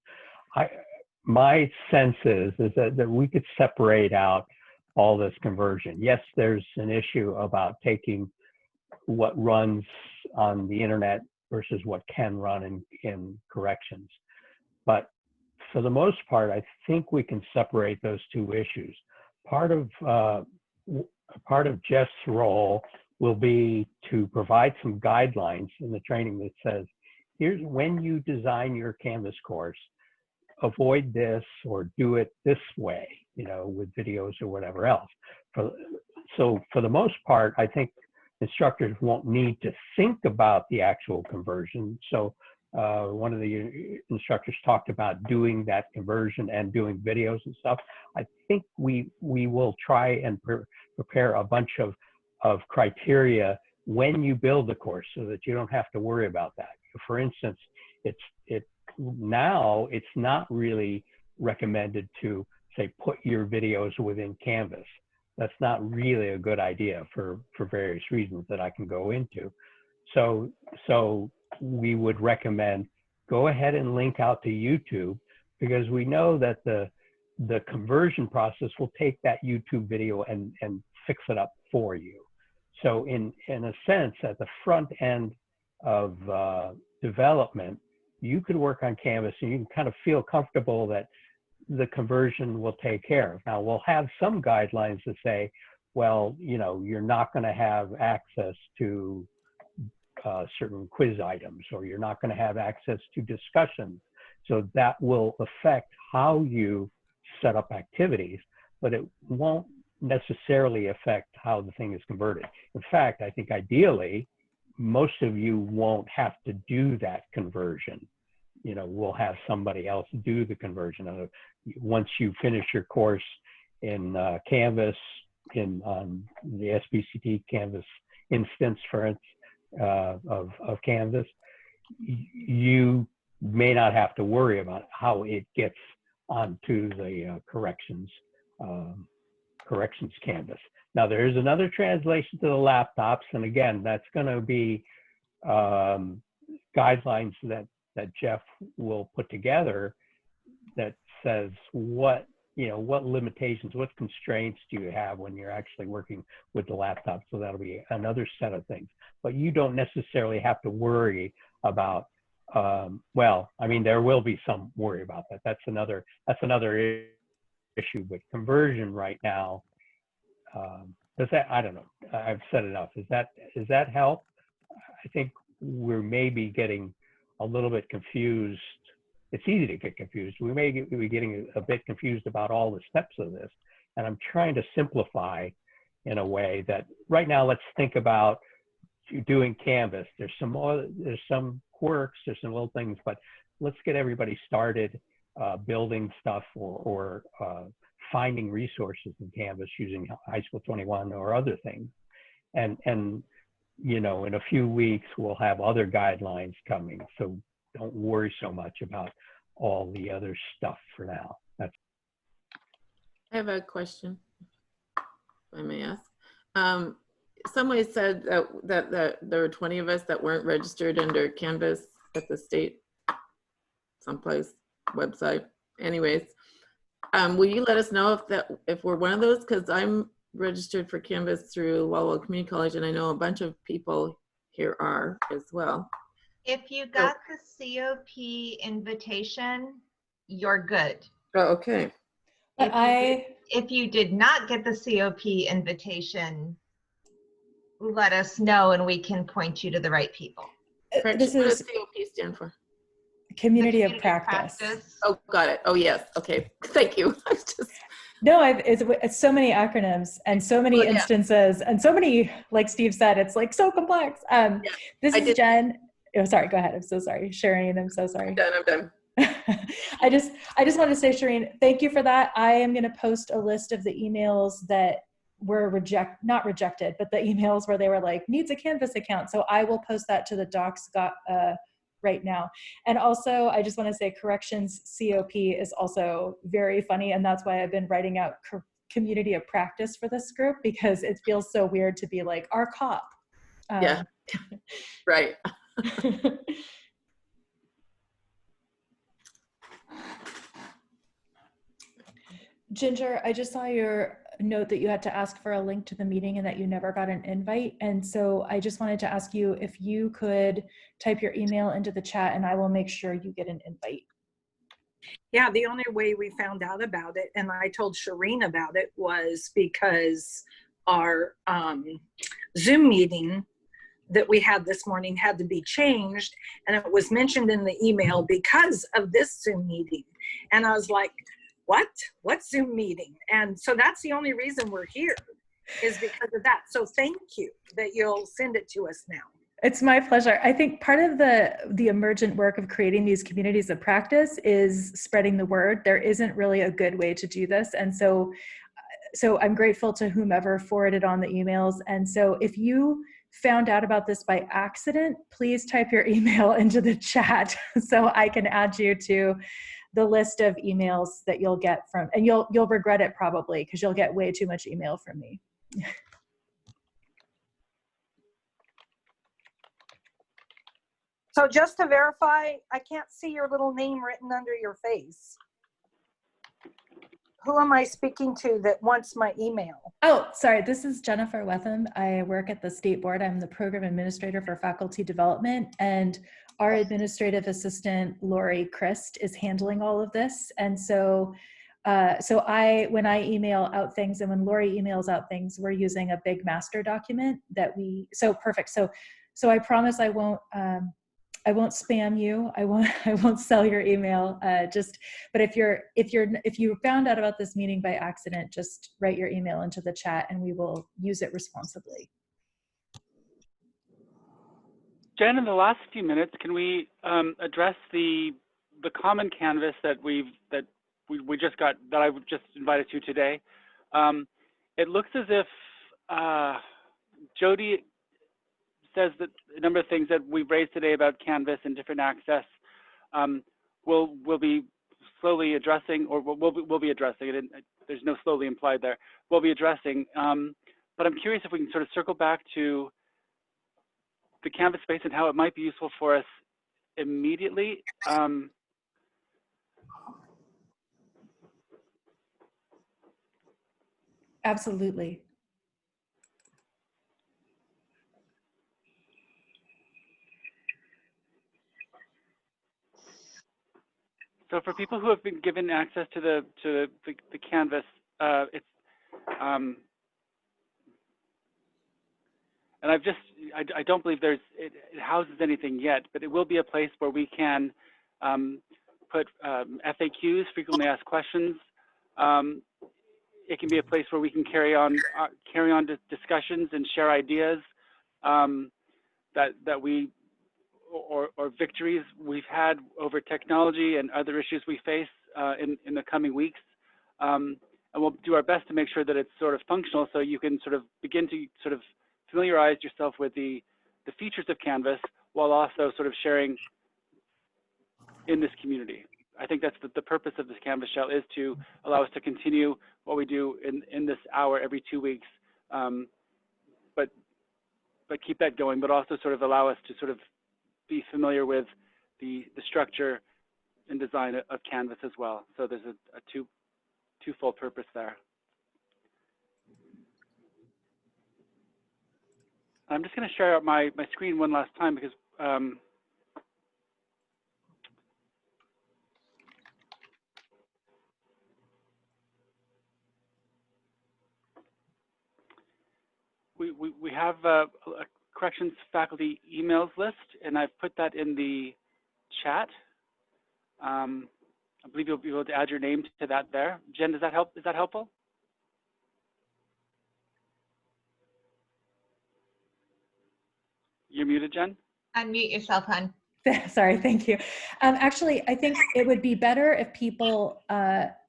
L: My sense is that we could separate out all this conversion. Yes, there's an issue about taking what runs on the internet versus what can run in corrections. But for the most part, I think we can separate those two issues. Part of Jeff's role will be to provide some guidelines in the training that says, here's when you design your Canvas course, avoid this or do it this way, with videos or whatever else. So for the most part, I think instructors won't need to think about the actual conversion. So one of the instructors talked about doing that conversion and doing videos and stuff. I think we will try and prepare a bunch of criteria when you build the course so that you don't have to worry about that. For instance, now it's not really recommended to say put your videos within Canvas. That's not really a good idea for various reasons that I can go into. So we would recommend go ahead and link out to YouTube, because we know that the conversion process will take that YouTube video and fix it up for you. So in a sense, at the front end of development, you could work on Canvas and you can kind of feel comfortable that the conversion will take care of. Now, we'll have some guidelines that say, well, you're not going to have access to certain quiz items, or you're not going to have access to discussions. So that will affect how you set up activities, but it won't necessarily affect how the thing is converted. In fact, I think ideally, most of you won't have to do that conversion. We'll have somebody else do the conversion. Once you finish your course in Canvas, on the SBCT Canvas instance, for instance, of Canvas, you may not have to worry about how it gets onto the corrections Canvas. Now, there is another translation to the laptops, and again, that's going to be guidelines that Jeff will put together that says what limitations, what constraints do you have when you're actually working with the laptop. So that'll be another set of things. But you don't necessarily have to worry about, there will be some worry about that. That's another issue. But conversion right now, Does that, I don't know, I've said enough. Does that help? I think we're maybe getting a little bit confused. It's easy to get confused. We may be getting a bit confused about all the steps of this. And I'm trying to simplify in a way that right now, let's think about doing Canvas. There's some quirks, there's some little things, but let's get everybody started building stuff or finding resources in Canvas using High School 21 or other things. And you know, in a few weeks, we'll have other guidelines coming. So don't worry so much about all the other stuff for now. That's.
M: I have a question, if I may ask. Somebody said that there were 20 of us that weren't registered under Canvas at the state someplace website. Anyways, will you let us know if we're one of those? Because I'm registered for Canvas through Walla Walla Community College, and I know a bunch of people here are as well.
K: If you got the COP invitation, you're good.
M: Oh, okay.
K: If you did not get the COP invitation, let us know and we can point you to the right people.
A: This
M: what
A: is
M: does COP stand for?
A: Community of Practice.
M: Oh, got it. Oh, yes. Okay. Thank you.
A: No, it's so many acronyms and so many instances and so many, like Steve said, it's like so complex. This is Jen. Oh, sorry, go ahead. I'm so sorry. Shireen, I'm so sorry.
M: I'm done.
A: I just want to say, Shireen, thank you for that. I am going to post a list of the emails that were not rejected, but the emails where they were like, needs a Canvas account. So I will post that to the docs right now. And also, I just want to say corrections COP is also very funny. And that's why I've been writing out community of practice for this group, because it feels so weird to be like our COP.
M: Yeah, right.
A: Ginger, I just saw your note that you had to ask for a link to the meeting and that you never got an invite. And so I just wanted to ask you if you could type your email into the chat and I will make sure you get an invite.
N: Yeah, the only way we found out about it, and I told Shireen about it, was because our Zoom meeting that we had this morning had to be changed, and it was mentioned in the email because of this Zoom meeting. And I was like, what Zoom meeting? And so that's the only reason we're here, is because of that. So thank you that you'll send it to us now.
A: It's my pleasure. I think part of the emergent work of creating these communities of practice is spreading the word. There isn't really a good way to do this. And so I'm grateful to whomever forwarded on the emails. And so if you found out about this by accident, please type your email into the chat so I can add you to the list of emails that you'll get from, and you'll regret it probably because you'll get way too much email from me.
N: So just to verify, I can't see your little name written under your face. Who am I speaking to that wants my email?
A: Oh, sorry. This is Jennifer Wetham. I work at the State Board. I'm the program administrator for faculty development, and our administrative assistant, Lori Christ, is handling all of this. And so when I email out things and when Lori emails out things, we're using a big master document that perfect. So I promise I won't spam you. I won't sell your email. But if you found out about this meeting by accident, just write your email into the chat and we will use it responsibly.
B: Jen, in the last few minutes, can we address the common canvas that we just got, that I just invited to today? It looks as if Jody says that a number of things that we've raised today about Canvas and different access we'll be slowly addressing, or we'll be addressing it. There's no slowly implied there. We'll be addressing, but I'm curious if we can sort of circle back to the Canvas space and how it might be useful for us immediately.
A: Absolutely.
B: So for people who have been given access to the Canvas, And I don't believe it houses anything yet, but it will be a place where we can put FAQs, frequently asked questions. It can be a place where we can carry on discussions and share ideas that we or victories we've had over technology and other issues we face in the coming weeks. And we'll do our best to make sure that it's sort of functional, so you can sort of begin to sort of familiarize yourself with the features of Canvas while also sort of sharing in this community. I think that's the purpose of this Canvas Shell, is to allow us to continue what we do in this hour every 2 weeks, but keep that going, but also sort of allow us to sort of be familiar with the structure and design of Canvas as well. So there's a twofold purpose there. I'm just going to share out my screen one last time because we have a corrections faculty emails list, and I've put that in the chat. I believe you'll be able to add your name to that there. Jen, does that help? Is that helpful? You're muted, Jen.
K: Unmute yourself, hon.
A: Sorry, thank you. Actually, I think it would be better if people,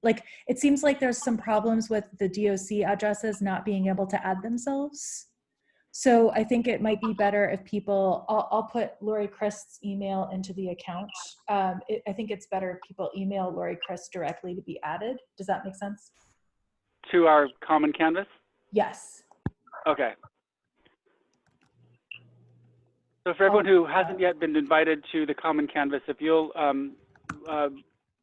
A: like, it seems like there's some problems with the DOC addresses not being able to add themselves. So I think it might be better if people, I'll put Lori Christ's email into the account. I think it's better if people email Lori Christ directly to be added. Does that make sense?
B: To our common Canvas?
A: Yes.
B: Okay. So for everyone who hasn't yet been invited to the common Canvas, if you'll,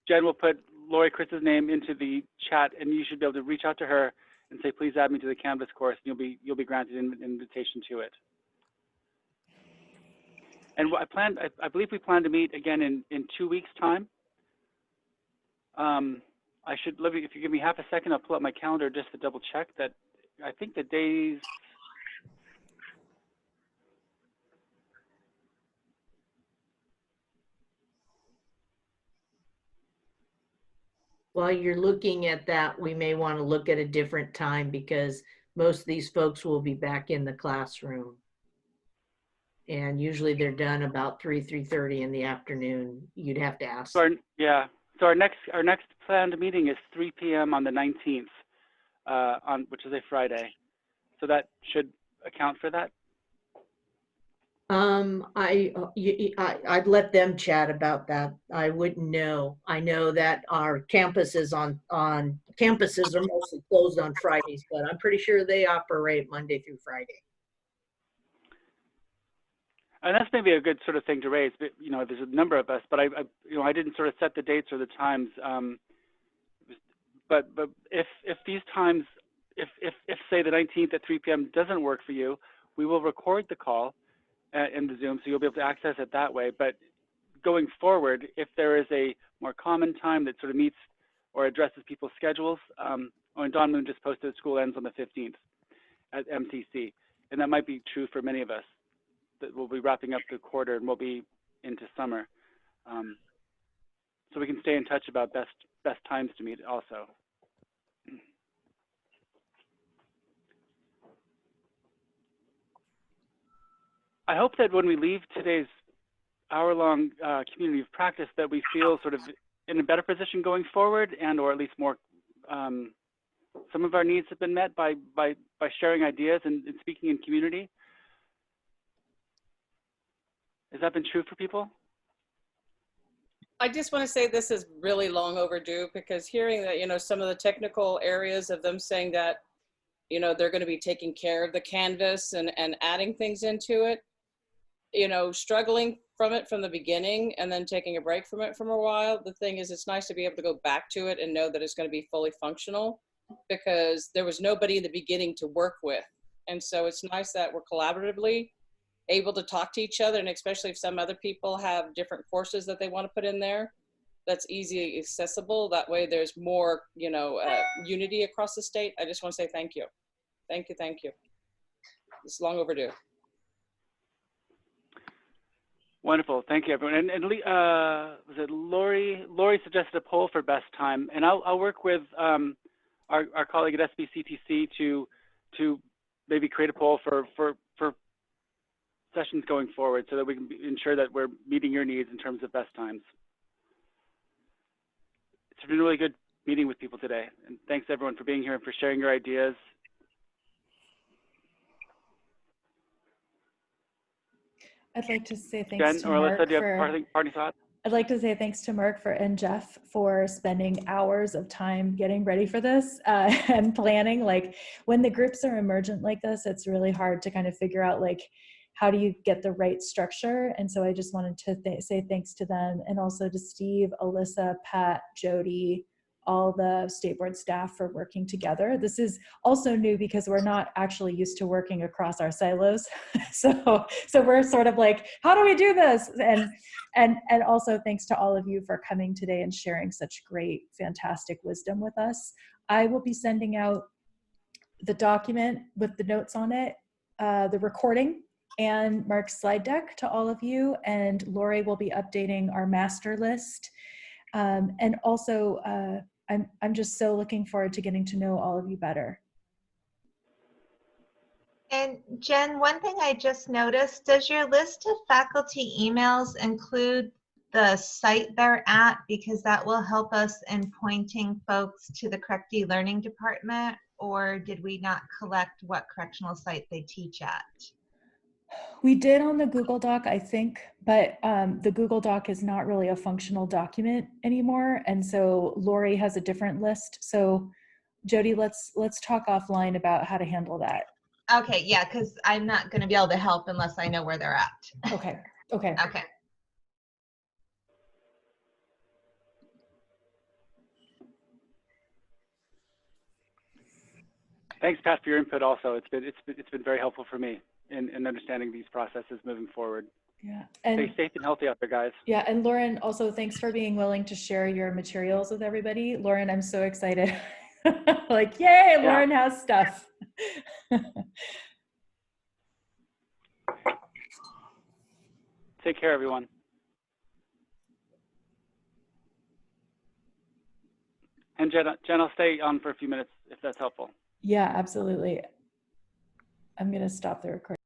B: Jen will put Lori Chris's name into the chat, and you should be able to reach out to her and say, please add me to the Canvas course, and you'll be granted an invitation to it. And I believe we plan to meet again in 2 weeks' time. If you give me half a second, I'll pull up my calendar just to double check that. I think the days.
E: While you're looking at that, we may want to look at a different time because most of these folks will be back in the classroom. And usually they're done about 3:30 in the afternoon. You'd have to ask.
B: So our next planned meeting is 3 p.m. on the 19th, which is a Friday. So that should account for that.
E: I'd let them chat about that. I wouldn't know. I know that our campuses campuses are mostly closed on Fridays, but I'm pretty sure they operate Monday through Friday.
B: And that's maybe a good sort of thing to raise. But, there's a number of us, but I didn't sort of set the dates or the times. But if these times, if say the 19th at 3 p.m. doesn't work for you, we will record the call in the Zoom, so you'll be able to access it that way. But going forward, if there is a more common time that sort of meets or addresses people's schedules, and Dawn Moon just posted school ends on the 15th at MTC, and that might be true for many of us, that we'll be wrapping up the quarter and we'll be into summer. So we can stay in touch about best times to meet also. I hope that when we leave today's hour-long community of practice, that we feel sort of in a better position going forward, and or at least more, some of our needs have been met by sharing ideas and speaking in community. Has that been true for people?
F: I just want to say this is really long overdue, because hearing that, some of the technical areas of them saying that, they're going to be taking care of the Canvas and adding things into it, struggling from it from the beginning and then taking a break from it for a while. The thing is, it's nice to be able to go back to it and know that it's going to be fully functional, because there was nobody in the beginning to work with. And so it's nice that we're collaboratively able to talk to each other, and especially if some other people have different courses that they want to put in there, that's easily accessible. That way there's more, unity across the state. I just want to say thank you. Thank you, thank you. It's long overdue.
B: Wonderful. Thank you, everyone. And was it Lori? Lori suggested a poll for best time, and I'll work with our colleague at SBCTC to maybe create a poll for sessions going forward, so that we can ensure that we're meeting your needs in terms of best times. It's been really good meeting with people today, and thanks everyone for being here and for sharing your ideas.
A: I'd like to say thanks
B: Jen
A: to
B: or Alyssa,
A: Mark
B: do you
A: for.
B: have parting thoughts?
A: I'd like to say thanks to Mark and Jeff for spending hours of time getting ready for this and planning. Like when the groups are emergent like this, it's really hard to kind of figure out like how do you get the right structure. And so I just wanted to say thanks to them, and also to Steve, Alyssa, Pat, Jody, all the State Board staff for working together. This is also new because we're not actually used to working across our silos. So we're sort of like, how do we do this? And also thanks to all of you for coming today and sharing such great, fantastic wisdom with us. I will be sending out the document with the notes on it, the recording, and Mark's slide deck to all of you. And Lori will be updating our master list. And also, I'm just so looking forward to getting to know all of you better.
K: And Jen, one thing I just noticed, does your list of faculty emails include the site they're at? Because that will help us in pointing folks to the Correct e-Learning department, or did we not collect what correctional site they teach at?
A: We did on the Google Doc, I think, but the Google Doc is not really a functional document anymore. And so Lori has a different list. So Jody, let's talk offline about how to handle that.
K: Okay, yeah, because I'm not going to be able to help unless I know where they're at.
A: Okay, okay.
K: Okay.
B: Thanks, Pat, for your input. Also, it's been very helpful for me in understanding these processes moving forward.
A: Yeah, and
B: stay safe and healthy out there, guys.
A: Yeah, and Lauren, also thanks for being willing to share your materials with everybody. Lauren, I'm so excited. Like, yay, Lauren has stuff.
B: Take care, everyone. And Jen, I'll stay on for a few minutes if that's helpful.
A: Yeah, absolutely. I'm going to stop the recording.